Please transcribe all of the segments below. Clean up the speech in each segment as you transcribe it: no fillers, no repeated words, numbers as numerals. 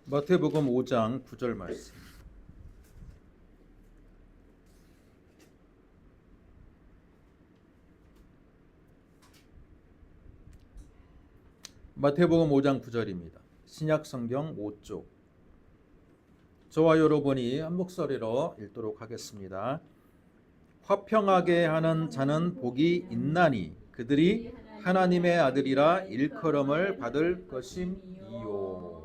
마태복음 5장 9절 말씀. 마태복음 5장 9절입니다. 신약성경 5쪽. 저와 여러분이 한 목소리로 읽도록 하겠습니다. 화평하게 하는 자는 복이 있나니 그들이 하나님의 아들이라 일컬음을 받을 것임이요.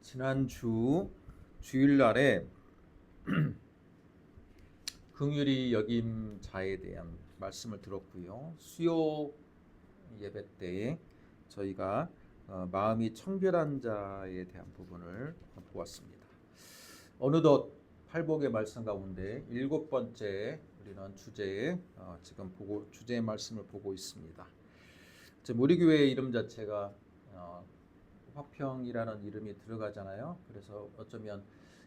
지난주 주일날에 긍휼히 여김 자에 대한 말씀을 들었고요. 수요 예배 때에 저희가 마음이 청결한 자에 대한 부분을 보았습니다. 어느덧 팔복의 말씀 가운데 7번째 우리는 주제에 지금 주제의 말씀을 보고 있습니다. 우리 교회의 이름 자체가 화평이라는 이름이 들어가잖아요. 그래서 어쩌면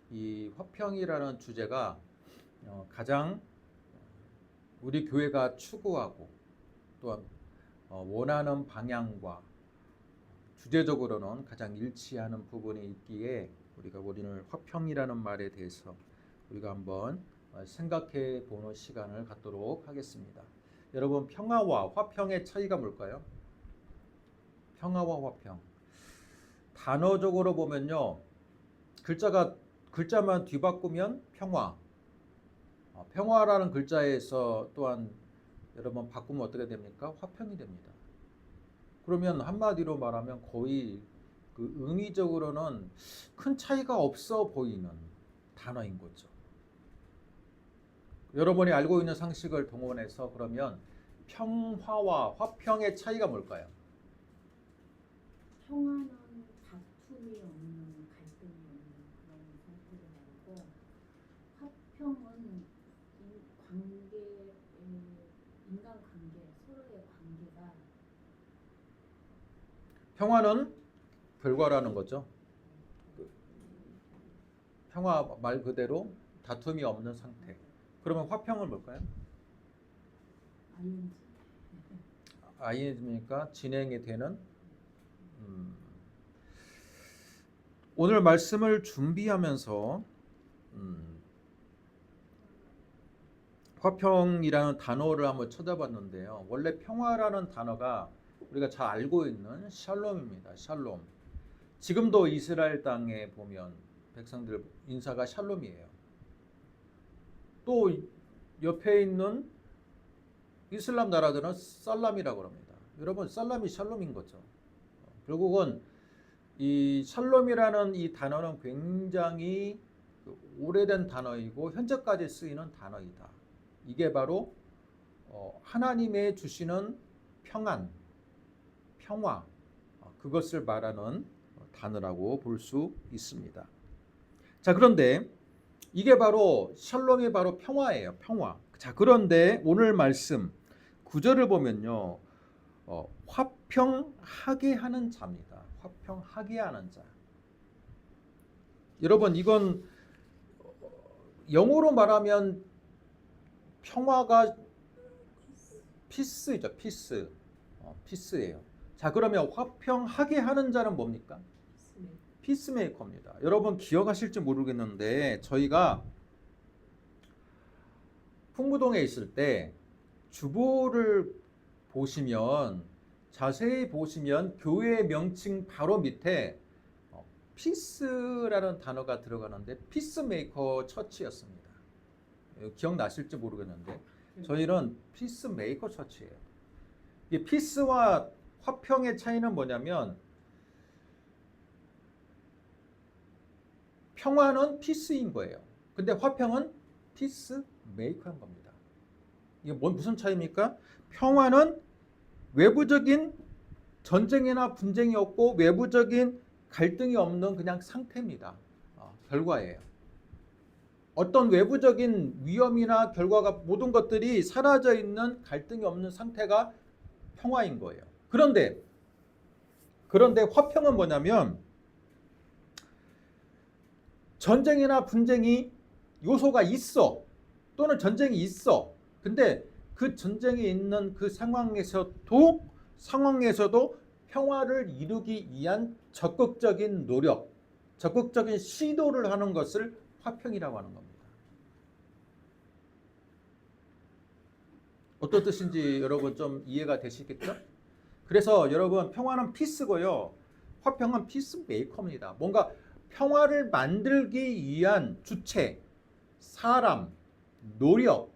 이 화평이라는 주제가 가장 우리 교회가 추구하고 또한 원하는 방향과 주제적으로는 가장 일치하는 부분이 있기에 우리가 오늘 화평이라는 말에 대해서 우리가 한번 생각해 보는 시간을 갖도록 하겠습니다. 여러분, 평화와 화평의 차이가 뭘까요? 평화와 화평. 단어적으로 보면요, 글자만 뒤바꾸면 평화. 평화라는 글자에서 또한 여러분 바꾸면 어떻게 됩니까? 화평이 됩니다. 그러면 한마디로 말하면 거의 그 의미적으로는 큰 차이가 없어 보이는 단어인 거죠. 여러분이 알고 있는 상식을 동원해서 그러면 평화와 화평의 차이가 뭘까요? 평화는 다툼이 없는, 갈등이 없는 그런 상태를 말하고, 화평은 인간관계, 서로의 관계가 평화는 결과라는 거죠. 평화 말 그대로 다툼이 없는 상태. 그러면 화평은 뭘까요? ING입니까? 진행이 되는. 오늘 말씀을 준비하면서 화평이라는 단어를 한번 찾아봤는데요. 원래 평화라는 단어가 우리가 잘 알고 있는 샬롬입니다. 샬롬. 지금도 이스라엘 땅에 보면 백성들 인사가 샬롬이에요. 또 옆에 있는 이슬람 나라들은 살람이라고 합니다. 여러분, 살람이 샬롬인 거죠. 결국은 이 샬롬이라는 이 단어는 굉장히 오래된 단어이고 현재까지 쓰이는 단어이다. 이게 바로 하나님의 주시는 평안, 평화, 그것을 말하는 단어라고 볼 수 있습니다. 자, 그런데 이게 바로 샬롬이 바로 평화예요. 평화. 자, 그런데 오늘 말씀 9절을 보면요, 화평하게 하는 자입니다. 화평하게 하는 자. 여러분, 이건 영어로 말하면 평화가 피스죠. 피스예요. 자, 그러면 화평하게 하는 자는 뭡니까? 피스메이커입니다. 여러분 기억하실지 모르겠는데 저희가 풍무동에 있을 때 주보를 보시면 자세히 보시면 교회 명칭 바로 밑에 피스라는 단어가 들어가는데 피스메이커 처치였습니다. 기억나실지 모르겠는데 저희는 피스메이커 처치예요. 이 피스와 화평의 차이는 뭐냐면 평화는 피스인 거예요. 근데 화평은 피스메이커인 겁니다. 이게 무슨 차이입니까? 평화는 외부적인 전쟁이나 분쟁이 없고 외부적인 갈등이 없는 그냥 상태입니다. 결과예요. 어떤 외부적인 위험이나 결과가 모든 것들이 사라져 있는 갈등이 없는 상태가 평화인 거예요. 그런데 화평은 뭐냐면 전쟁이나 분쟁이 요소가 있어. 또는 전쟁이 있어. 근데 그 전쟁이 있는 그 상황에서도 평화를 이루기 위한 적극적인 노력, 적극적인 시도를 하는 것을 화평이라고 하는 겁니다. 어떤 뜻인지 여러분 좀 이해가 되시겠죠? 그래서 여러분 평화는 피스고요. 화평은 피스메이커입니다. 뭔가 평화를 만들기 위한 주체, 사람, 노력,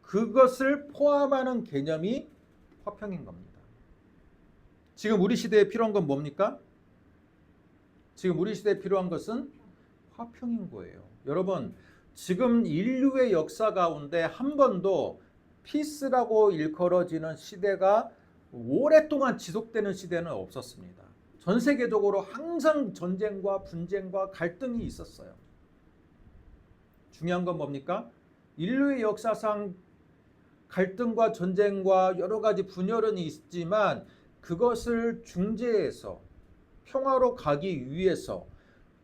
그것을 포함하는 개념이 화평인 겁니다. 지금 우리 시대에 필요한 건 뭡니까? 지금 우리 시대에 필요한 것은 화평인 거예요. 여러분, 지금 인류의 역사 가운데 한 번도 피스라고 일컬어지는 시대가 오랫동안 지속되는 시대는 없었습니다. 전 세계적으로 항상 전쟁과 분쟁과 갈등이 있었어요. 중요한 건 뭡니까? 인류의 역사상 갈등과 전쟁과 여러 가지 분열은 있지만 그것을 중재해서 평화로 가기 위해서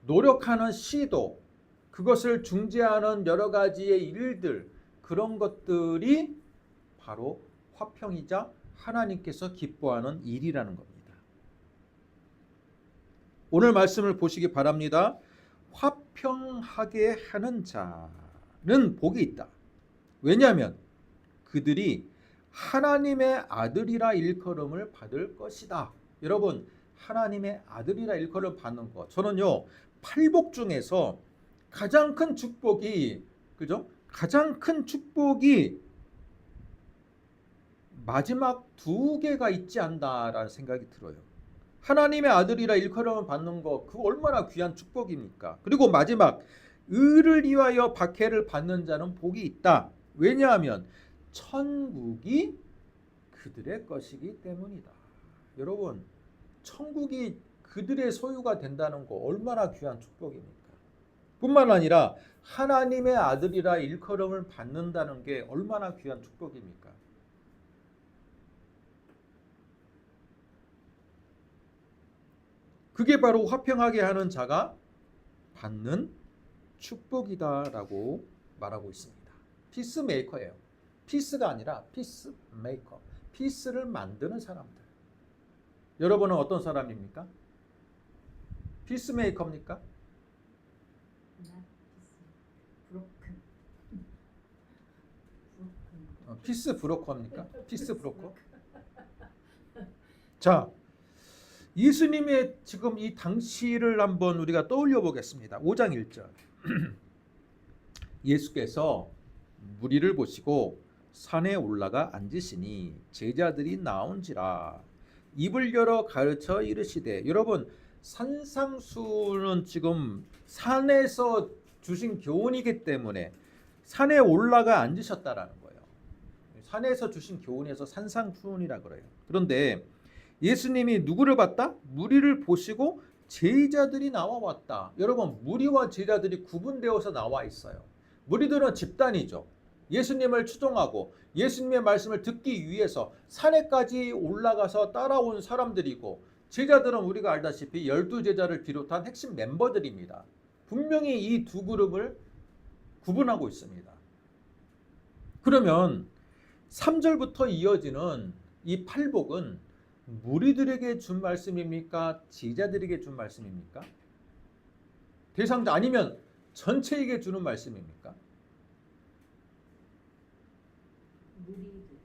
노력하는 시도, 그것을 중재하는 여러 가지의 일들, 그런 것들이 바로 화평이자 하나님께서 기뻐하는 일이라는 겁니다. 오늘 말씀을 보시기 바랍니다. 화평하게 하는 자는 복이 있다. 왜냐하면 그들이 하나님의 아들이라 일컬음을 받을 것이다. 여러분, 하나님의 아들이라 일컬음을 받는 것, 저는요 팔복 중에서 가장 큰 축복이, 그죠? 가장 큰 축복이 마지막 두 개가 있지 않나라는 생각이 들어요. 하나님의 아들이라 일컬음을 받는 거, 그 얼마나 귀한 축복입니까? 그리고 마지막, 의를 위하여 박해를 받는 자는 복이 있다. 왜냐하면 천국이 그들의 것이기 때문이다. 여러분, 천국이 그들의 소유가 된다는 거 얼마나 귀한 축복입니까? 뿐만 아니라 하나님의 아들이라 일컬음을 받는다는 게 얼마나 귀한 축복입니까? 그게 바로 화평하게 하는 자가 받는 축복이다라고 말하고 있습니다. 피스메이커예요. 피스가 아니라 피스메이커. 피스를 만드는 사람들. 여러분은 어떤 사람입니까? 피스메이커입니까? 피스 브로커입니까? 피스 브로커? 자, 예수님의 지금 이 당시를 한번 우리가 떠올려 보겠습니다. 5장 1절. 예수께서 무리를 보시고 산에 올라가 앉으시니 제자들이 나온지라 입을 열어 가르쳐 이르시되, 여러분 산상수는 지금 산에서 주신 교훈이기 때문에 산에 올라가 앉으셨다라는 거예요. 산에서 주신 교훈에서 산상수훈이라 그래요. 그런데 예수님이 누구를 봤다? 무리를 보시고 제자들이 나와 왔다. 여러분, 무리와 제자들이 구분되어서 나와 있어요. 무리들은 집단이죠. 예수님을 추종하고 예수님의 말씀을 듣기 위해서 산에까지 올라가서 따라온 사람들이고, 제자들은 우리가 알다시피 12제자를 비롯한 핵심 멤버들입니다. 분명히 이 두 그룹을 구분하고 있습니다. 그러면 3절부터 이어지는 이 팔복은 무리들에게 준 말씀입니까? 제자들에게 준 말씀입니까? 대상자 아니면 전체에게 주는 말씀입니까? 무리들.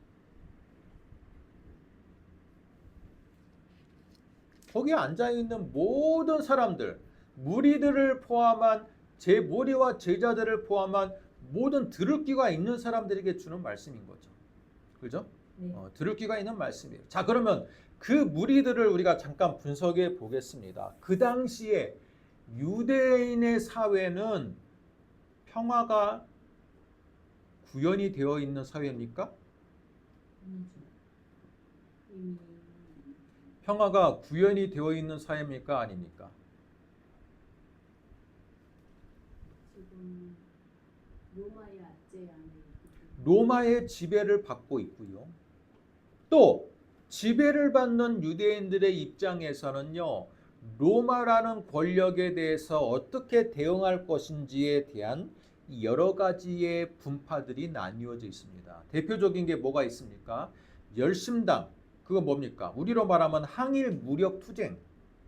거기에 앉아있는 모든 사람들, 무리들을 포함한 무리와 제자들을 포함한 모든 들을 귀가 있는 사람들에게 주는 말씀인 거죠. 그죠? 네. 들을 귀가 있는 말씀이에요. 자, 그러면 그 무리들을 우리가 잠깐 분석해 보겠습니다. 그 당시에 유대인의 사회는 평화가 구현이 되어 있는 사회입니까? 평화가 구현이 되어 있는 사회입니까? 아닙니까? 지금 로마의 압제 안에 있기 로마의 지배를 받고 있고요. 또 지배를 받는 유대인들의 입장에서는요, 로마라는 권력에 대해서 어떻게 대응할 것인지에 대한 여러 가지의 분파들이 나뉘어져 있습니다. 대표적인 게 뭐가 있습니까? 열심당, 그거 뭡니까? 우리로 말하면 항일 무력 투쟁.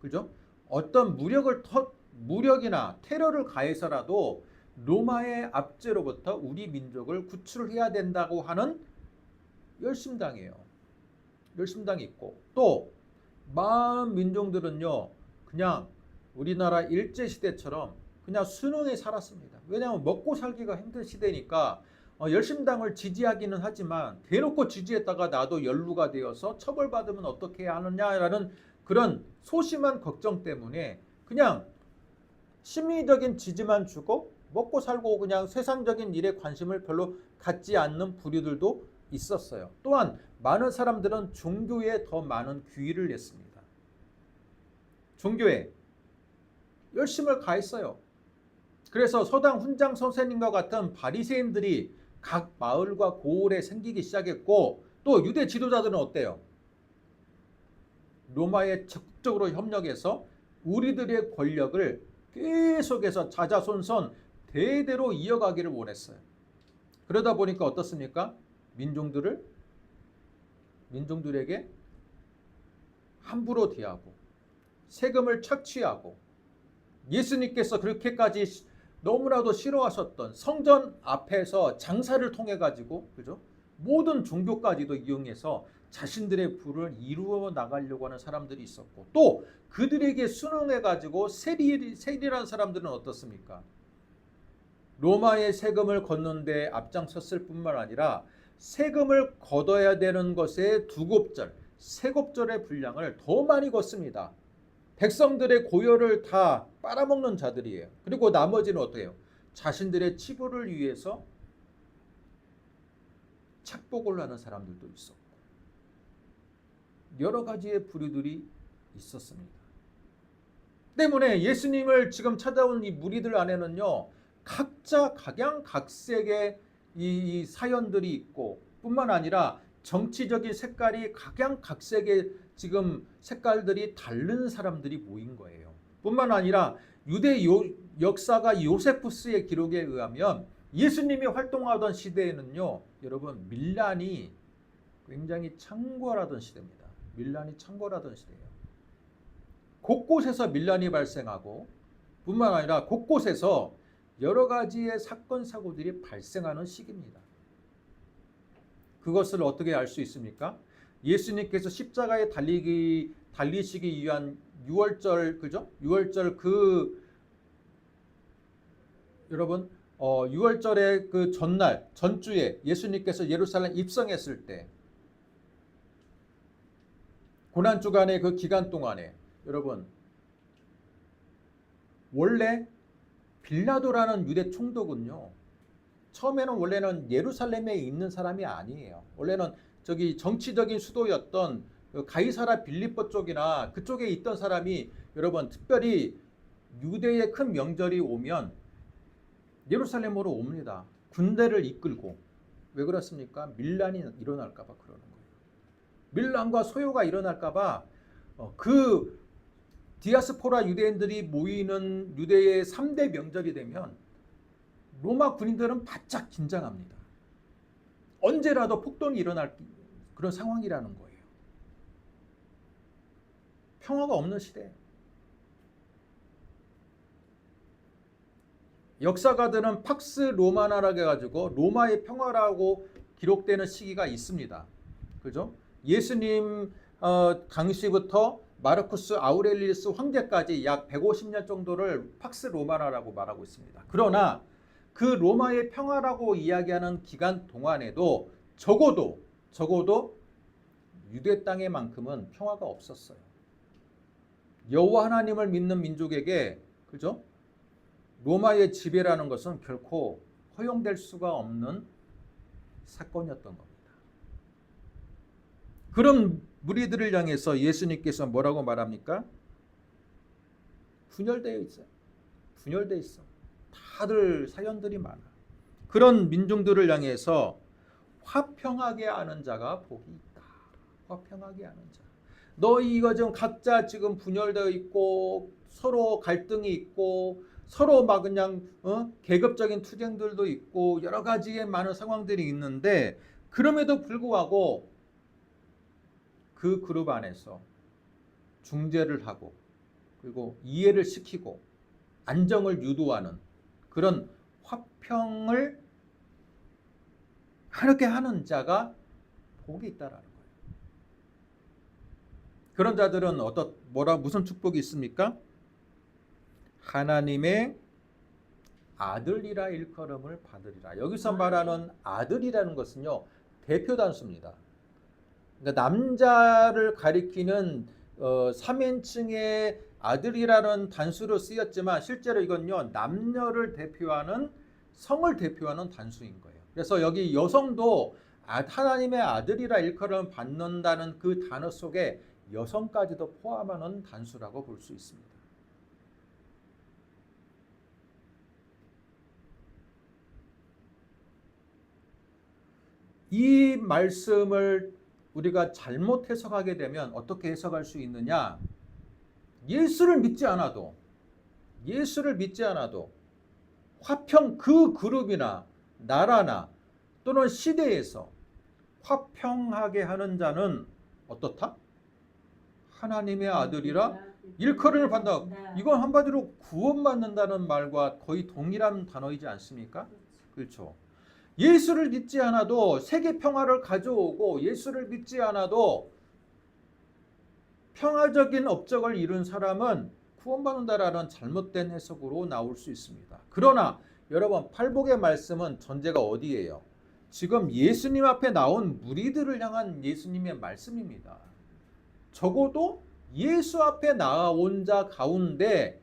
그죠? 어떤 무력이나 테러를 가해서라도 로마의 압제로부터 우리 민족을 구출해야 된다고 하는 열심당이에요. 열심당이 있고 또 많은 민족들은요 그냥 우리나라 일제시대처럼 그냥 순응해 살았습니다. 왜냐하면 먹고 살기가 힘든 시대니까 열심당을 지지하기는 하지만 대놓고 지지했다가 나도 연루가 되어서 처벌받으면 어떻게 해야 하느냐라는 그런 소심한 걱정 때문에 그냥 심리적인 지지만 주고 먹고 살고 그냥 세상적인 일에 관심을 별로 갖지 않는 부류들도 있었어요. 또한 많은 사람들은 종교에 더 많은 귀의를 했습니다. 종교에 열심을 가했어요. 그래서 서당 훈장 선생님과 같은 바리새인들이 각 마을과 고을에 생기기 시작했고 또 유대 지도자들은 어때요? 로마에 적극적으로 협력해서 우리들의 권력을 계속해서 자자손손 대대로 이어가기를 원했어요. 그러다 보니까 어떻습니까? 민중들에게 함부로 대하고 세금을 착취하고 예수님께서 그렇게까지 너무나도 싫어하셨던 성전 앞에서 장사를 통해 가지고 그죠? 모든 종교까지도 이용해서 자신들의 부를 이루어 나가려고 하는 사람들이 있었고 또 그들에게 순응해 가지고 세리라는 사람들은 어떻습니까? 로마의 세금을 걷는 데 앞장섰을 뿐만 아니라 세금을 걷어야 되는 것의 두곱절, 세곱절의 분량을 더 많이 걷습니다. 백성들의 고열을 다 빨아먹는 자들이에요. 그리고 나머지는 어떻게 해요? 자신들의 치부를 위해서 착복을 하는 사람들도 있었고 여러 가지의 부류들이 있었습니다. 때문에 예수님을 지금 찾아온 이 무리들 안에는요 각자 각양각색의 이 사연들이 있고 뿐만 아니라 정치적인 색깔이 각양각색의 지금 색깔들이 다른 사람들이 모인 거예요. 뿐만 아니라 유대 역사가 요세푸스의 기록에 의하면 예수님이 활동하던 시대에는요 여러분 밀란이 굉장히 창궐하던 시대입니다. 밀란이 창궐하던 시대예요. 곳곳에서 밀란이 발생하고 뿐만 아니라 곳곳에서 여러 가지의 사건 사고들이 발생하는 시기입니다. 그것을 어떻게 알 수 있습니까? 예수님께서 십자가에 달리시기 위한 6월절 그죠? 6월절 여러분 6월절의 그 전날 전주에 예수님께서 예루살렘 입성했을 때 고난 주간의 그 기간 동안에 여러분 원래 빌라도라는 유대 총독은요 처음에는 원래는 예루살렘에 있는 사람이 아니에요. 원래는 저기 정치적인 수도였던 가이사라 빌립보 쪽이나 그쪽에 있던 사람이 여러분 특별히 유대의 큰 명절이 오면 예루살렘으로 옵니다. 군대를 이끌고. 왜 그렇습니까? 밀란이 일어날까 봐 그러는 거예요. 밀란과 소요가 일어날까 봐 그 디아스포라 유대인들이 모이는 유대의 3대 명절이 되면 로마 군인들은 바짝 긴장합니다. 언제라도 폭동이 일어날 그런 상황이라는 거예요. 평화가 없는 시대. 역사가들은 팍스 로마나라고 해가지고 로마의 평화라고 기록되는 시기가 있습니다. 그죠? 예수님 강시부터 마르쿠스 아우렐리우스 황제까지 약 150년 정도를 팍스 로마나라고 말하고 있습니다. 그러나 그 로마의 평화라고 이야기하는 기간 동안에도 적어도 유대 땅에만큼은 평화가 없었어요. 여호와 하나님을 믿는 민족에게 그죠? 로마의 지배라는 것은 결코 허용될 수가 없는 사건이었던 겁니다. 그런 무리들을 향해서 예수님께서 뭐라고 말합니까? 분열되어 있어요. 분열되어 있어. 다들 사연들이 많아. 그런 민중들을 향해서 화평하게 하는 자가 복이 있다. 화평하게 하는 자. 너희 이거 지금 각자 지금 분열되어 있고 서로 갈등이 있고 서로 막 그냥 계급적인 투쟁들도 있고 여러 가지의 많은 상황들이 있는데 그럼에도 불구하고 그 그룹 안에서 중재를 하고 그리고 이해를 시키고 안정을 유도하는 그런 화평을 하게 하는 자가 복이 있다라는 거예요. 그런 자들은 무슨 축복이 있습니까? 하나님의 아들이라 일컬음을 받으리라. 여기서 말하는 아들이라는 것은요, 대표 단수입니다. 그러니까 남자를 가리키는 3인칭의 아들이라는 단수로 쓰였지만 실제로 이건요, 남녀를 대표하는 성을 대표하는 단수인 거예요. 그래서 여기 여성도 하나님의 아들이라 일컬음 받는다는 그 단어 속에 여성까지도 포함하는 단수라고 볼 수 있습니다. 이 말씀을 우리가 잘못 해석하게 되면 어떻게 해석할 수 있느냐? 예수를 믿지 않아도 화평 그 그룹이나 나라나 또는 시대에서 화평하게 하는 자는 어떻다? 하나님의 아들이라 일컬음을 받는다. 이건 한마디로 구원받는다는 말과 거의 동일한 단어이지 않습니까? 그렇죠. 예수를 믿지 않아도 세계 평화를 가져오고 예수를 믿지 않아도 평화적인 업적을 이룬 사람은 구원받는다라는 잘못된 해석으로 나올 수 있습니다. 그러나 여러분, 팔복의 말씀은 전제가 어디예요? 지금 예수님 앞에 나온 무리들을 향한 예수님의 말씀입니다. 적어도 예수 앞에 나온 자 가운데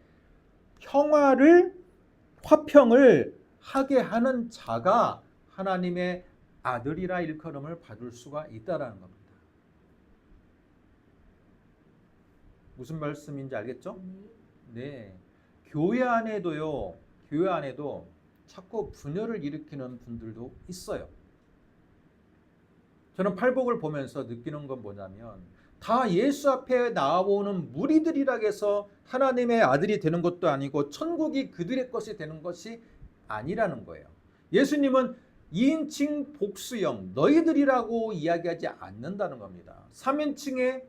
화평을 하게 하는 자가 하나님의 아들이라 일컬음을 받을 수가 있다라는 겁니다. 무슨 말씀인지 알겠죠? 네. 교회 안에도 자꾸 분열을 일으키는 분들도 있어요. 저는 팔복을 보면서 느끼는 건 뭐냐면 다 예수 앞에 나오는 무리들이라 해서 하나님의 아들이 되는 것도 아니고 천국이 그들의 것이 되는 것이 아니라는 거예요. 예수님은 2인칭 복수형 너희들이라고 이야기하지 않는다는 겁니다. 3인칭의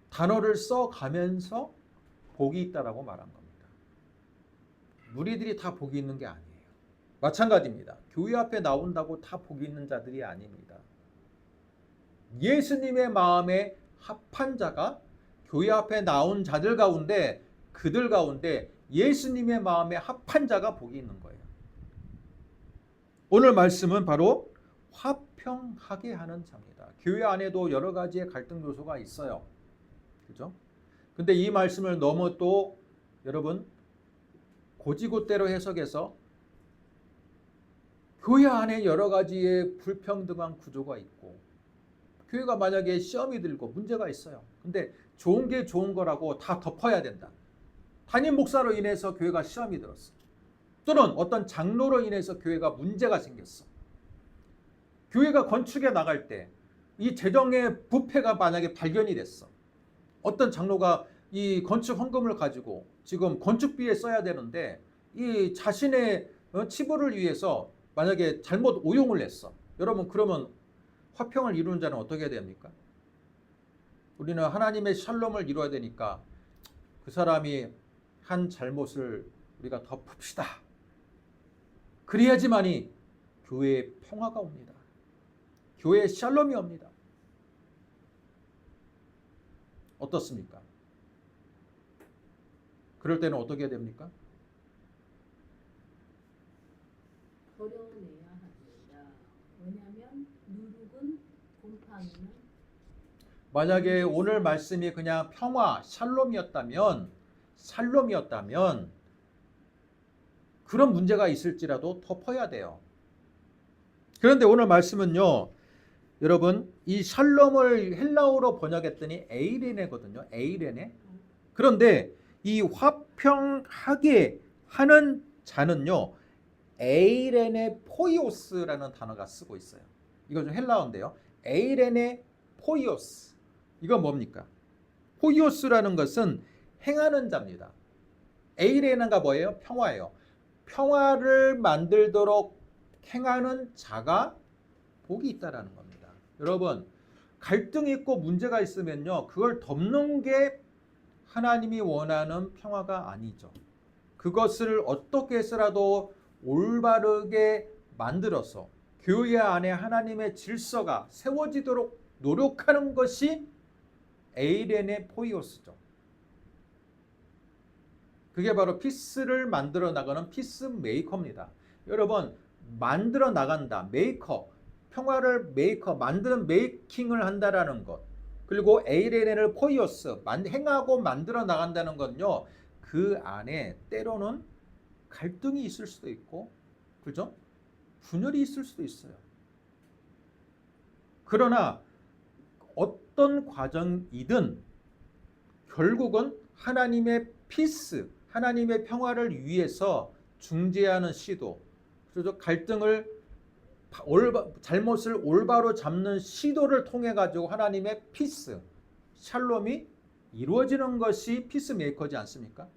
단어를 써가면서 복이 있다라고 말한 겁니다. 무리들이 다 복이 있는 게 아니에요. 마찬가지입니다. 교회 앞에 나온다고 다 복이 있는 자들이 아닙니다. 예수님의 마음에 합한 자가 교회 앞에 나온 자들 가운데 그들 가운데 예수님의 마음에 합한 자가 복이 있는 거예요. 오늘 말씀은 바로 화평하게 하는 자입니다. 교회 안에도 여러 가지의 갈등 요소가 있어요. 그죠? 근데 이 말씀을 너무 또 여러분 고지고대로 해석해서 교회 안에 여러 가지의 불평등한 구조가 있고 교회가 만약에 시험이 들고 문제가 있어요. 근데 좋은 게 좋은 거라고 다 덮어야 된다. 담임 목사로 인해서 교회가 시험이 들었어. 또는 어떤 장로로 인해서 교회가 문제가 생겼어. 교회가 건축에 나갈 때 이 재정의 부패가 만약에 발견이 됐어. 어떤 장로가 이 건축 헌금을 가지고 지금 건축비에 써야 되는데 이 자신의 치부를 위해서 만약에 잘못 오용을 했어. 여러분, 그러면 화평을 이루는 자는 어떻게 해야 됩니까? 우리는 하나님의 샬롬을 이루어야 되니까 그 사람이 한 잘못을 우리가 덮읍시다. 그래야지만이 교회에 평화가 옵니다. 교회에 샬롬이 옵니다. 어떻습니까? 그럴 때는 어떻게 해야 됩니까? 버려내야 합니다. 왜냐하면 누룩은 곰팡이는 만약에 오늘 말씀이 그냥 평화, 샬롬이었다면 그런 문제가 있을지라도 덮어야 돼요. 그런데 오늘 말씀은요, 여러분, 이 샬롬을 헬라어로 번역했더니 에이레네거든요. 에이레네. 그런데 이 화평하게 하는 자는요, 에이레네 포이오스라는 단어가 쓰고 있어요. 이거 좀 헬라어인데요. 에이레네 포이오스. 이건 뭡니까? 포이오스라는 것은 행하는 자입니다. 에이레네가 뭐예요? 평화예요. 평화를 만들도록 행하는 자가 복이 있다라는 겁니다. 여러분, 갈등이 있고 문제가 있으면요, 그걸 덮는 게 하나님이 원하는 평화가 아니죠. 그것을 어떻게 해서라도 올바르게 만들어서 교회 안에 하나님의 질서가 세워지도록 노력하는 것이 에이렌의 포이오스죠. 그게 바로 피스를 만들어 나가는 피스 메이커입니다. 여러분, 만들어 나간다, 메이커, 평화를 메이커, 만드는 메이킹을 한다라는 것, 그리고 에이렌을 포이오스, 행하고 만들어 나간다는 건요, 그 안에 때로는 갈등이 있을 수도 있고, 그죠? 분열이 있을 수도 있어요. 그러나 어떤 과정이든 결국은 하나님의 피스, 하나님의 평화를 위해서 중재하는 시도, 그래서 갈등을 잘못을 올바로 잡는 시도를 통해 가지고 하나님의 피스, 샬롬이 이루어지는 것이 피스메이커지 않습니까?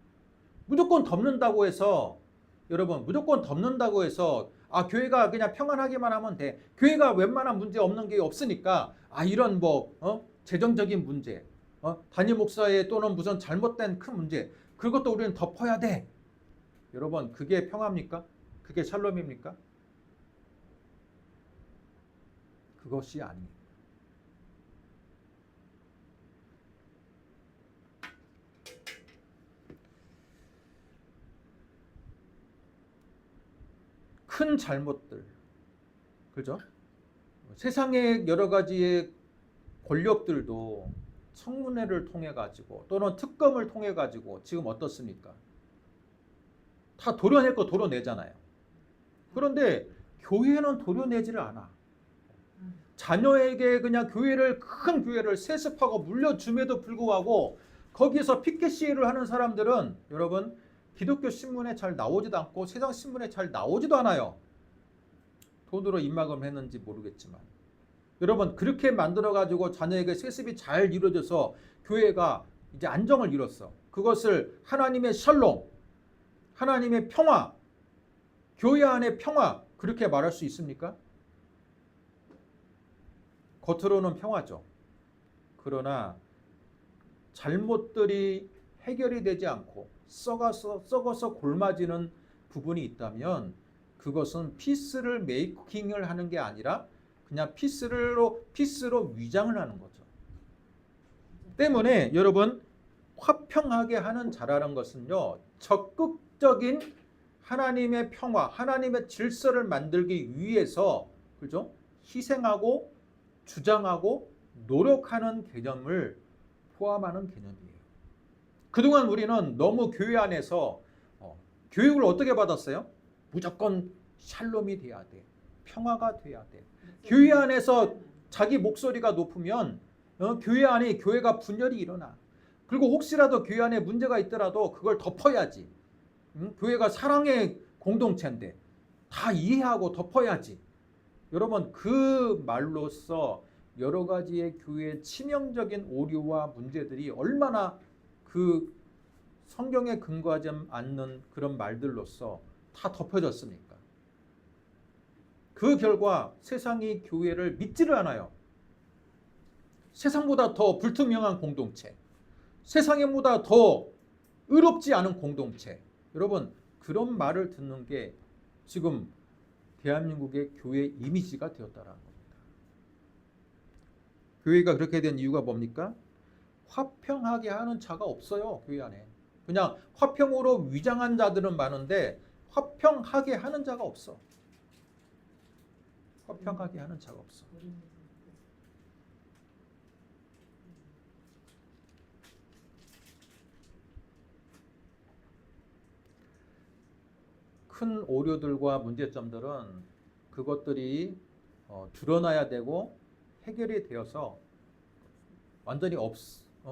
무조건 덮는다고 해서, 여러분, 무조건 덮는다고 해서 교회가 그냥 평안하기만 하면 돼. 교회가 웬만한 문제 없는 게 없으니까 이런 재정적인 문제, 단임 목사의 또는 무슨 잘못된 큰 문제, 그것도 우리는 덮어야 돼. 여러분, 그게 평화입니까? 그게 샬롬입니까? 그것이 아닙니다. 큰 잘못들, 그죠? 세상의 여러 가지의 권력들도 청문회를 통해 가지고 또는 특검을 통해 가지고 지금 어떻습니까? 다 도려낼 거 도려내잖아요. 그런데 교회는 도려내지를 않아. 자녀에게 그냥 큰 교회를 세습하고 물려줌에도 불구하고 거기에서 피켓 시위를 하는 사람들은 여러분, 기독교 신문에 잘 나오지도 않고 세상 신문에 잘 나오지도 않아요. 돈으로 입막음 했는지 모르겠지만, 여러분, 그렇게 만들어 가지고 자녀에게 세습이 잘 이루어져서 교회가 이제 안정을 이뤘어. 그것을 하나님의 샬롬, 하나님의 평화, 교회 안의 평화, 그렇게 말할 수 있습니까? 겉으로는 평화죠. 그러나 잘못들이 해결이 되지 않고 썩어서 골마지는 부분이 있다면 그것은 피스를 메이킹을 하는 게 아니라 그냥 피스로 위장을 하는 거죠. 때문에 여러분, 화평하게 하는 자라는 것은요, 적극적인 하나님의 평화, 하나님의 질서를 만들기 위해서, 그죠? 희생하고 주장하고 노력하는 개념을 포함하는 개념이에요. 그동안 우리는 너무 교회 안에서 교육을 어떻게 받았어요? 무조건 샬롬이 돼야 돼. 평화가 돼야 돼. 교회 안에서 자기 목소리가 높으면 교회 안에 교회가 분열이 일어나. 그리고 혹시라도 교회 안에 문제가 있더라도 그걸 덮어야지. 교회가 사랑의 공동체인데 다 이해하고 덮어야지. 여러분, 그 말로써 여러 가지의 교회의 치명적인 오류와 문제들이 얼마나 그 성경에 근거하지 않는 그런 말들로서 다 덮여졌습니까? 그 결과 세상이 교회를 믿지를 않아요. 세상보다 더 불투명한 공동체, 세상보다 더 의롭지 않은 공동체. 여러분, 그런 말을 듣는 게 지금 대한민국의 교회 이미지가 되었다는 겁니다. 교회가 그렇게 된 이유가 뭡니까? 화평하게 하는 자가 없어요. 교회 안에. 그냥 화평으로 위장한 자들은 많은데 화평하게 하는 자가 없어. 화평하게 하는 자가 없어. 큰 오류들과 문제점들은 그것들이 드러나야 되고 해결이 되어서 완전히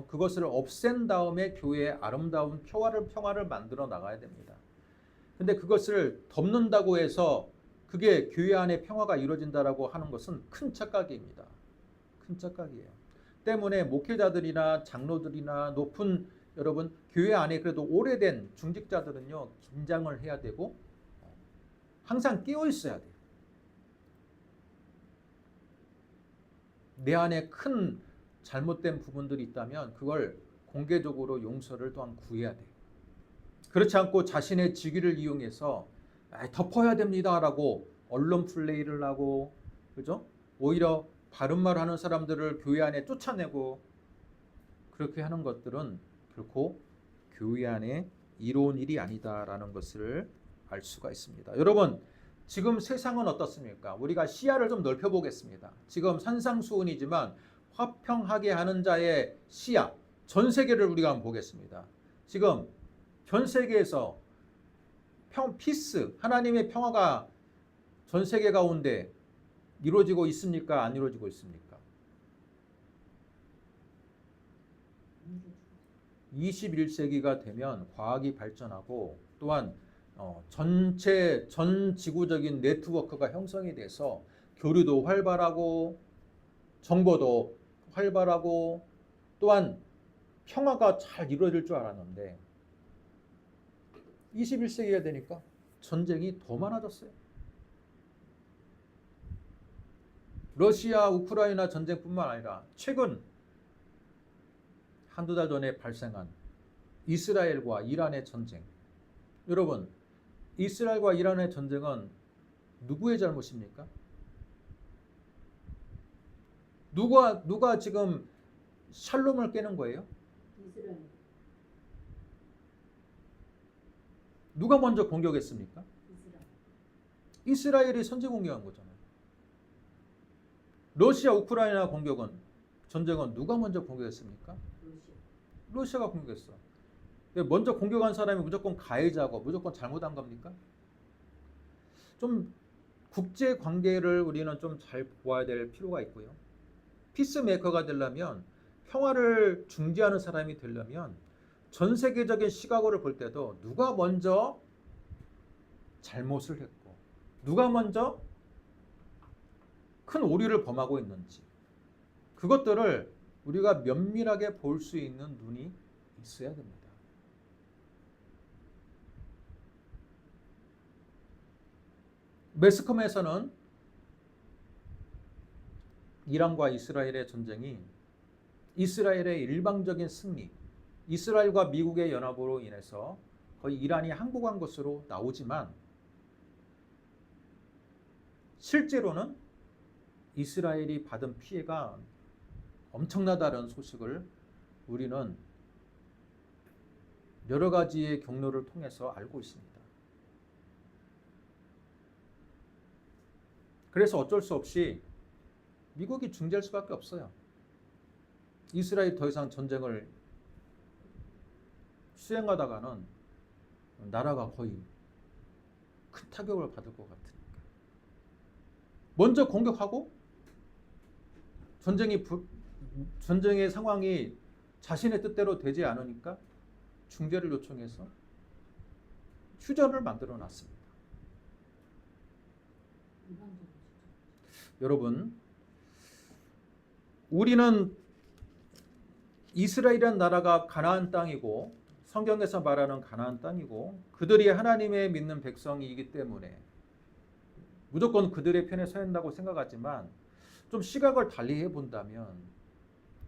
그것을 없앤 다음에 교회의 아름다운 평화를 만들어 나가야 됩니다. 근데 그것을 덮는다고 해서 그게 교회 안에 평화가 이루어진다라고 하는 것은 큰 착각입니다. 큰 착각이에요. 때문에 목회자들이나 장로들이나 높은 여러분 교회 안에 그래도 오래된 중직자들은요, 긴장을 해야 되고 항상 깨어 있어야 돼요. 내 안에 큰 잘못된 부분들이 있다면 그걸 공개적으로 용서를 또한 구해야 돼. 그렇지 않고 자신의 직위를 이용해서 덮어야 됩니다라고 언론 플레이를 하고, 그죠? 오히려 바른 말 하는 사람들을 교회 안에 쫓아내고, 그렇게 하는 것들은 결코 교회 안에 이로운 일이 아니다라는 것을 알 수가 있습니다. 여러분, 지금 세상은 어떻습니까? 우리가 시야를 좀 넓혀보겠습니다. 지금 산상수훈이지만 화평하게 하는 자의 시야, 전 세계를 우리가 한번 보겠습니다. 지금 전 세계에서 피스, 하나님의 평화가 전 세계 가운데 이루어지고 있습니까? 안 이루어지고 있습니까? 21세기가 되면 과학이 발전하고 또한 전 지구적인 네트워크가 형성이 돼서 교류도 활발하고 정보도 활발하고 또한 평화가 잘 이루어질 줄 알았는데 21세기가 되니까 전쟁이 더 많아졌어요. 러시아 우크라이나 전쟁뿐만 아니라 최근 한두 달 전에 발생한 이스라엘과 이란의 전쟁. 여러분, 이스라엘과 이란의 전쟁은 누구의 잘못입니까? 누가 지금 샬롬을 깨는 거예요? 이스라엘. 누가 먼저 공격했습니까? 이스라엘. 이스라엘이 선제 공격한 거잖아요. 러시아 우크라이나 전쟁은 누가 먼저 공격했습니까? 러시아가 공격했어. 먼저 공격한 사람이 무조건 가해자고 무조건 잘못한 겁니까? 좀 국제 관계를 우리는 좀 잘 보아야 될 필요가 있고요. 피스메이커가 되려면, 평화를 중재하는 사람이 되려면 전 세계적인 시각으로 볼 때도 누가 먼저 잘못을 했고 누가 먼저 큰 오류를 범하고 있는지, 그것들을 우리가 면밀하게 볼 수 있는 눈이 있어야 됩니다. 매스컴에서는 이란과 이스라엘의 전쟁이 이스라엘의 일방적인 승리, 이스라엘과 미국의 연합으로 인해서 거의 이란이 항복한 것으로 나오지만 실제로는 이스라엘이 받은 피해가 엄청나다는 소식을 우리는 여러 가지의 경로를 통해서 알고 있습니다. 그래서 어쩔 수 없이 미국이 중재할 수밖에 없어요. 이스라엘이 더 이상 전쟁을 수행하다가는 나라가 거의 큰 타격을 받을 것 같으니까. 먼저 공격하고 전쟁의 상황이 자신의 뜻대로 되지 않으니까 중재를 요청해서 휴전을 만들어 놨습니다. 여러분, 우리는 이스라엘이라는 나라가 가나안 땅이고 성경에서 말하는 가나안 땅이고 그들이 하나님의 믿는 백성이기 때문에 무조건 그들의 편에 서 있다고 생각하지만 좀 시각을 달리 해본다면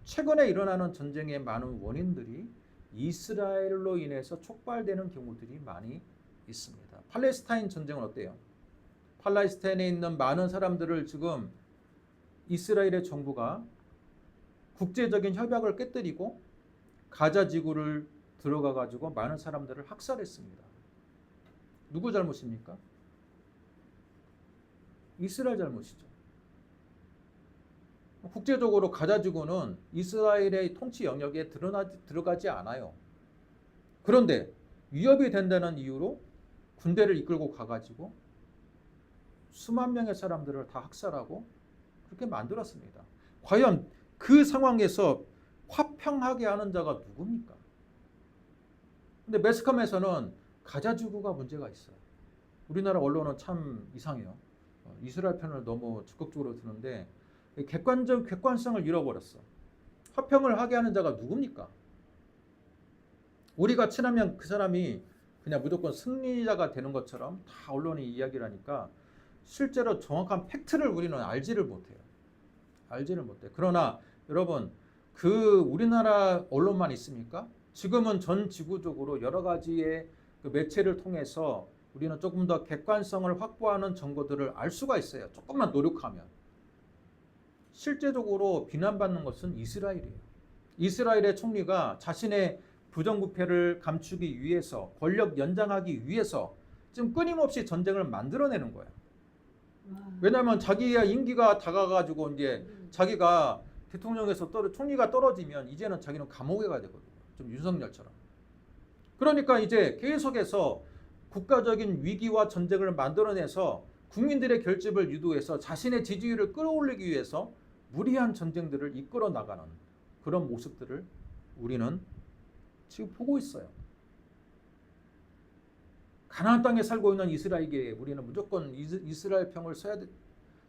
최근에 일어나는 전쟁의 많은 원인들이 이스라엘로 인해서 촉발되는 경우들이 많이 있습니다. 팔레스타인 전쟁은 어때요? 팔레스타인에 있는 많은 사람들을 지금 이스라엘의 정부가 국제적인 협약을 깨뜨리고 가자 지구를 들어가 가지고 많은 사람들을 학살했습니다. 누구 잘못입니까? 이스라엘 잘못이죠. 국제적으로 가자 지구는 이스라엘의 통치 영역에 들어가지 않아요. 그런데 위협이 된다는 이유로 군대를 이끌고 가가지고 수만 명의 사람들을 다 학살하고 그렇게 만들었습니다. 과연 그 상황에서 화평하게 하는 자가 누굽니까? 근데 매스컴에서는 가자 지구가 문제가 있어요. 우리나라 언론은 참 이상해요. 이스라엘 편을 너무 적극적으로 드는데 객관성을 잃어버렸어. 화평을 하게 하는 자가 누굽니까? 우리가 친하면 그 사람이 그냥 무조건 승리자가 되는 것처럼 다 언론이 이야기를 하니까 실제로 정확한 팩트를 우리는 알지를 못해요. 알지를 못해. 그러나 여러분 그 우리나라 언론만 있습니까? 지금은 전 지구적으로 여러 가지의 그 매체를 통해서 우리는 조금 더 객관성을 확보하는 정보들을 알 수가 있어요. 조금만 노력하면. 실제적으로 비난받는 것은 이스라엘이에요. 이스라엘의 총리가 자신의 부정부패를 감추기 위해서, 권력 연장하기 위해서 지금 끊임없이 전쟁을 만들어내는 거야. 왜냐하면 자기의 임기가 다가가지고 이제 자기가 대통령에서 총리가 떨어지면 이제는 자기는 감옥에 가야 되거든요. 좀 윤석열처럼. 그러니까 이제 계속해서 국가적인 위기와 전쟁을 만들어내서 국민들의 결집을 유도해서 자신의 지지율을 끌어올리기 위해서 무리한 전쟁들을 이끌어 나가는 그런 모습들을 우리는 지금 보고 있어요. 가나안 땅에 살고 있는 이스라엘에게 우리는 무조건 이스라엘 평을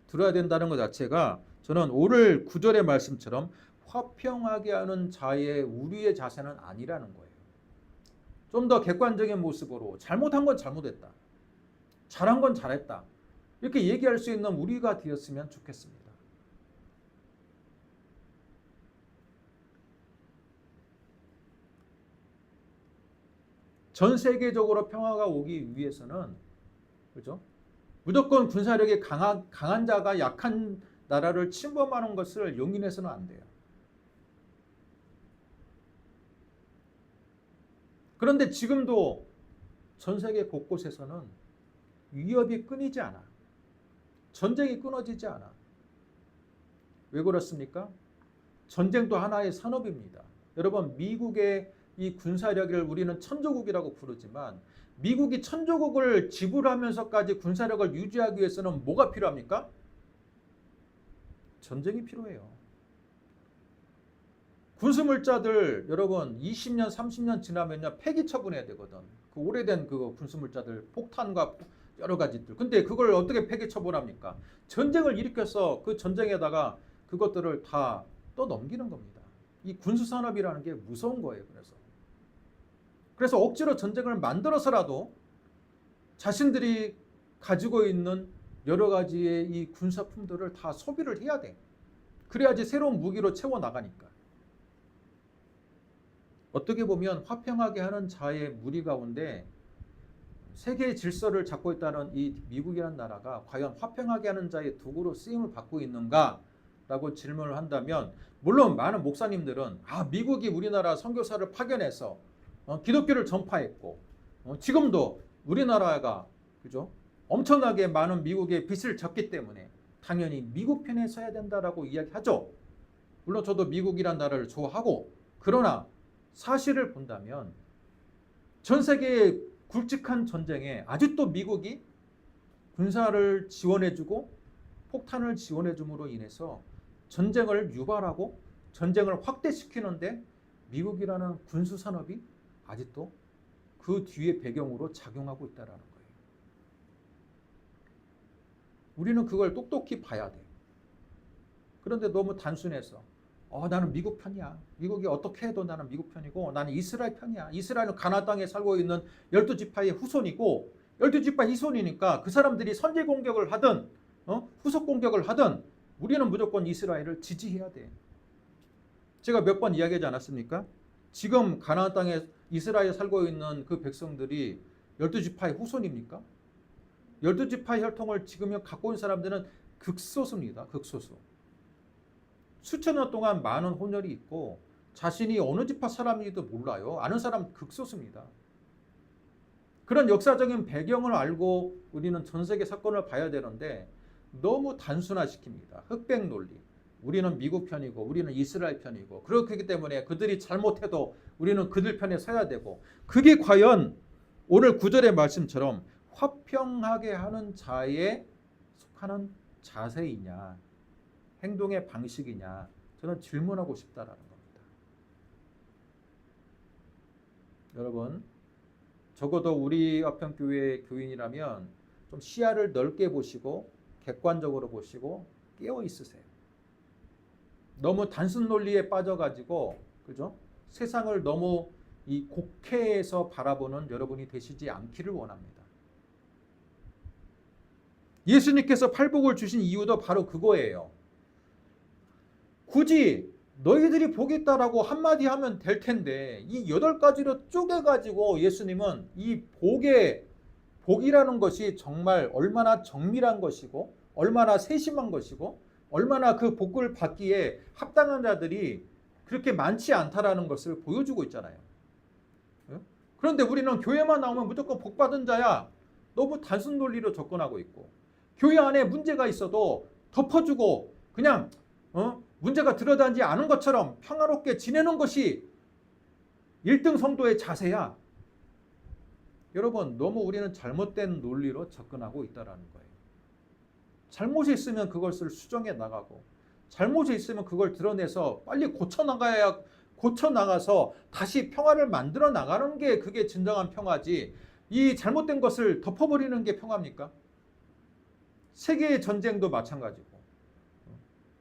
들어야 된다는 것 자체가 저는 오늘 9절의 말씀처럼 화평하게 하는 자의 우리의 자세는 아니라는 거예요. 좀 더 객관적인 모습으로 잘못한 건 잘못했다. 잘한 건 잘했다. 이렇게 얘기할 수 있는 우리가 되었으면 좋겠습니다. 전 세계적으로 평화가 오기 위해서는 그죠? 무조건 군사력이 강한 자가 약한 나라를 침범하는 것을 용인해서는 안 돼요. 그런데 지금도 전 세계 곳곳에서는 위협이 끊이지 않아. 전쟁이 끊어지지 않아. 왜 그렇습니까? 전쟁도 하나의 산업입니다. 여러분, 미국의 이 군사력을 우리는 천조국이라고 부르지만 미국이 천조국을 지불하면서까지 군사력을 유지하기 위해서는 뭐가 필요합니까? 전쟁이 필요해요. 군수물자들 여러분 20년 30년 지나면요 폐기 처분해야 되거든. 그 오래된 그 군수물자들 폭탄과 여러 가지들. 근데 그걸 어떻게 폐기 처분합니까? 전쟁을 일으켜서 그 전쟁에다가 그것들을 다 또 넘기는 겁니다. 이 군수산업이라는 게 무서운 거예요. 그래서 억지로 전쟁을 만들어서라도 자신들이 가지고 있는 여러 가지의 이 군사품들을 다 소비를 해야 돼. 그래야지 새로운 무기로 채워나가니까. 어떻게 보면 화평하게 하는 자의 무리 가운데 세계의 질서를 잡고 있다는 이 미국이라는 나라가 과연 화평하게 하는 자의 도구로 쓰임을 받고 있는가? 라고 질문을 한다면 물론 많은 목사님들은 미국이 우리나라 선교사를 파견해서 기독교를 전파했고 지금도 우리나라가 그죠? 엄청나게 많은 미국의 빚을 졌기 때문에 당연히 미국 편에 서야 된다라고 이야기하죠. 물론 저도 미국이란 나라를 좋아하고 그러나 사실을 본다면 전 세계의 굵직한 전쟁에 아직도 미국이 군사를 지원해주고 폭탄을 지원해줌으로 인해서 전쟁을 유발하고 전쟁을 확대시키는데 미국이라는 군수산업이 아직도 그 뒤에 배경으로 작용하고 있다는 거예요. 우리는 그걸 똑똑히 봐야 돼. 그런데 너무 단순해서 나는 미국 편이야. 미국이 어떻게 해도 나는 미국 편이고 나는 이스라엘 편이야. 이스라엘은 가나안 땅에 살고 있는 12지파의 후손이고 12지파 후손이니까 그 사람들이 선제 공격을 하든 후속 공격을 하든 우리는 무조건 이스라엘을 지지해야 돼. 제가 몇 번 이야기하지 않았습니까? 지금 가나안 땅에 이스라엘에 살고 있는 그 백성들이 12지파의 후손입니까? 12지파 혈통을 지금 갖고 있는 사람들은 극소수입니다. 극소수. 수천 년 동안 많은 혼혈이 있고 자신이 어느 지파 사람인지도 몰라요. 아는 사람 극소수입니다. 그런 역사적인 배경을 알고 우리는 전 세계 사건을 봐야 되는데 너무 단순화시킵니다. 흑백 논리. 우리는 미국 편이고 우리는 이스라엘 편이고 그렇기 때문에 그들이 잘못해도 우리는 그들 편에 서야 되고 그게 과연 오늘 9절의 말씀처럼 화평하게 하는 자에 속하는 자세이냐 행동의 방식이냐 저는 질문하고 싶다라는 겁니다. 여러분 적어도 우리 화평교회 교인이라면 좀 시야를 넓게 보시고 객관적으로 보시고 깨어 있으세요. 너무 단순 논리에 빠져가지고 그죠? 세상을 너무 이 곡해해서 바라보는 여러분이 되시지 않기를 원합니다. 예수님께서 팔복을 주신 이유도 바로 그거예요. 굳이 너희들이 복이 있다라고 한마디 하면 될 텐데 이 8가지로 쪼개가지고 예수님은 이 복이라는 것이 정말 얼마나 정밀한 것이고 얼마나 세심한 것이고 얼마나 그 복을 받기에 합당한 자들이 그렇게 많지 않다라는 것을 보여주고 있잖아요. 그런데 우리는 교회만 나오면 무조건 복 받은 자야. 너무 단순 논리로 접근하고 있고 교회 안에 문제가 있어도 덮어주고 그냥 문제가 드러나지 않은 것처럼 평화롭게 지내는 것이 1등 성도의 자세야. 여러분, 너무 우리는 잘못된 논리로 접근하고 있다는 거예요. 잘못이 있으면 그것을 수정해 나가고 잘못이 있으면 그걸 드러내서 빨리 고쳐나가서 다시 평화를 만들어 나가는 게 그게 진정한 평화지, 이 잘못된 것을 덮어버리는 게 평화입니까? 세계의 전쟁도 마찬가지고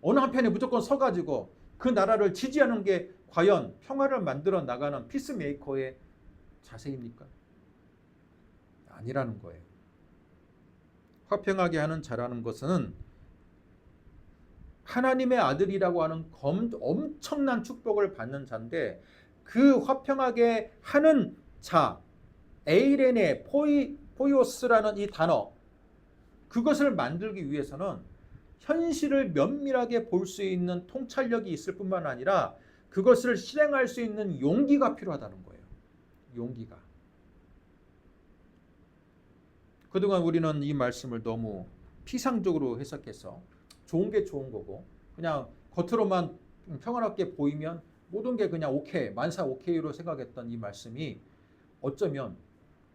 어느 한편에 무조건 서가지고 그 나라를 지지하는 게 과연 평화를 만들어 나가는 피스메이커의 자세입니까? 아니라는 거예요. 화평하게 하는 자라는 것은 하나님의 아들이라고 하는 엄청난 축복을 받는 자인데 그 화평하게 하는 자, 에이레네 포이오스라는 이 단어, 그것을 만들기 위해서는 현실을 면밀하게 볼 수 있는 통찰력이 있을 뿐만 아니라 그것을 실행할 수 있는 용기가 필요하다는 거예요. 용기가. 그동안 우리는 이 말씀을 너무 피상적으로 해석해서 좋은 게 좋은 거고 그냥 겉으로만 평안하게 보이면 모든 게 그냥 오케이, 만사 오케이로 생각했던 이 말씀이 어쩌면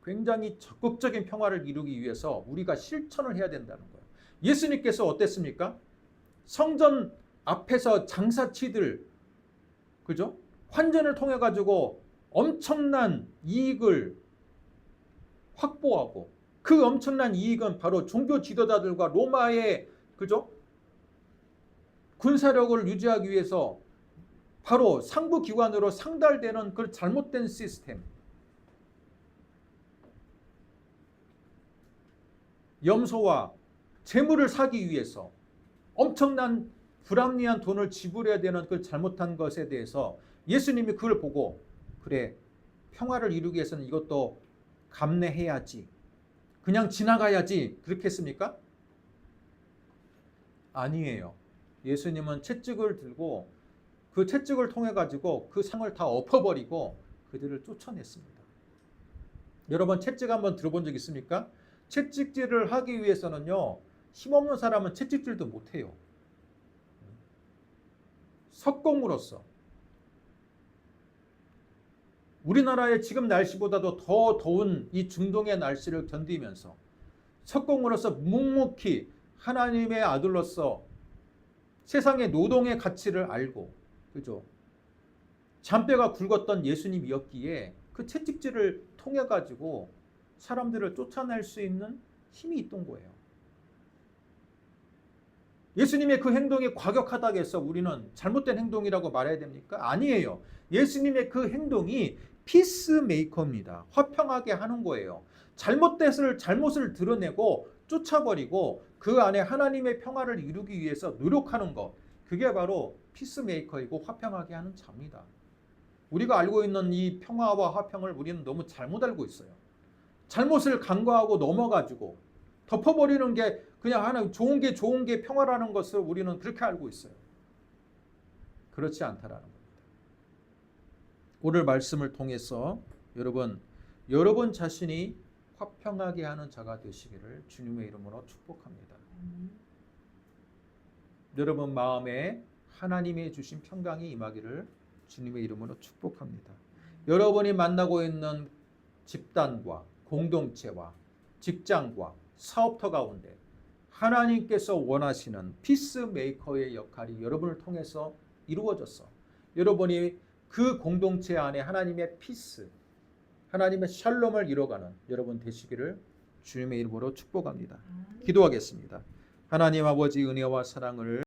굉장히 적극적인 평화를 이루기 위해서 우리가 실천을 해야 된다는 거예요. 예수님께서 어땠습니까? 성전 앞에서 장사치들, 그죠? 환전을 통해 가지고 엄청난 이익을 확보하고 그 엄청난 이익은 바로 종교 지도자들과 로마의, 그죠? 군사력을 유지하기 위해서 바로 상부 기관으로 상달되는 그 잘못된 시스템, 염소와 재물을 사기 위해서 엄청난 불합리한 돈을 지불해야 되는 그 잘못한 것에 대해서 예수님이 그걸 보고 그래, 평화를 이루기 위해서는 이것도 감내해야지, 그냥 지나가야지, 그렇게 했습니까? 아니에요. 예수님은 채찍을 들고 그 채찍을 통해 가지고 그 상을 다 엎어버리고 그들을 쫓아냈습니다. 여러분, 채찍 한번 들어본 적 있습니까? 채찍질을 하기 위해서는요, 힘없는 사람은 채찍질도 못해요. 석공으로서 우리나라의 지금 날씨보다도 더 더운 이 중동의 날씨를 견디면서 석공으로서 묵묵히 하나님의 아들로서 세상의 노동의 가치를 알고, 그죠? 잔뼈가 굵었던 예수님이었기에 그 채찍질을 통해 가지고 사람들을 쫓아낼 수 있는 힘이 있던 거예요. 예수님의 그 행동이 과격하다고 해서 우리는 잘못된 행동이라고 말해야 됩니까? 아니에요. 예수님의 그 행동이 피스메이커입니다. 화평하게 하는 거예요. 잘못을 드러내고 쫓아버리고 그 안에 하나님의 평화를 이루기 위해서 노력하는 것, 그게 바로 피스메이커이고 화평하게 하는 자입니다. 우리가 알고 있는 이 평화와 화평을 우리는 너무 잘못 알고 있어요. 잘못을 간과하고 넘어가지고 덮어버리는 게 그냥 하나 좋은 게 평화라는 것을 우리는 그렇게 알고 있어요. 그렇지 않다라는 겁니다. 오늘 말씀을 통해서 여러분 자신이 화평하게 하는 자가 되시기를 주님의 이름으로 축복합니다. 여러분 마음에 하나님이 주신 평강이 임하기를 주님의 이름으로 축복합니다. 여러분이 만나고 있는 집단과 공동체와 직장과 사업터 가운데 하나님께서 원하시는 피스메이커의 역할이 여러분을 통해서 이루어졌어. 여러분이 그 공동체 안에 하나님의 피스, 하나님의 샬롬을 이뤄가는 여러분 되시기를 주님의 이름으로 축복합니다. 기도하겠습니다. 하나님 아버지 은혜와 사랑을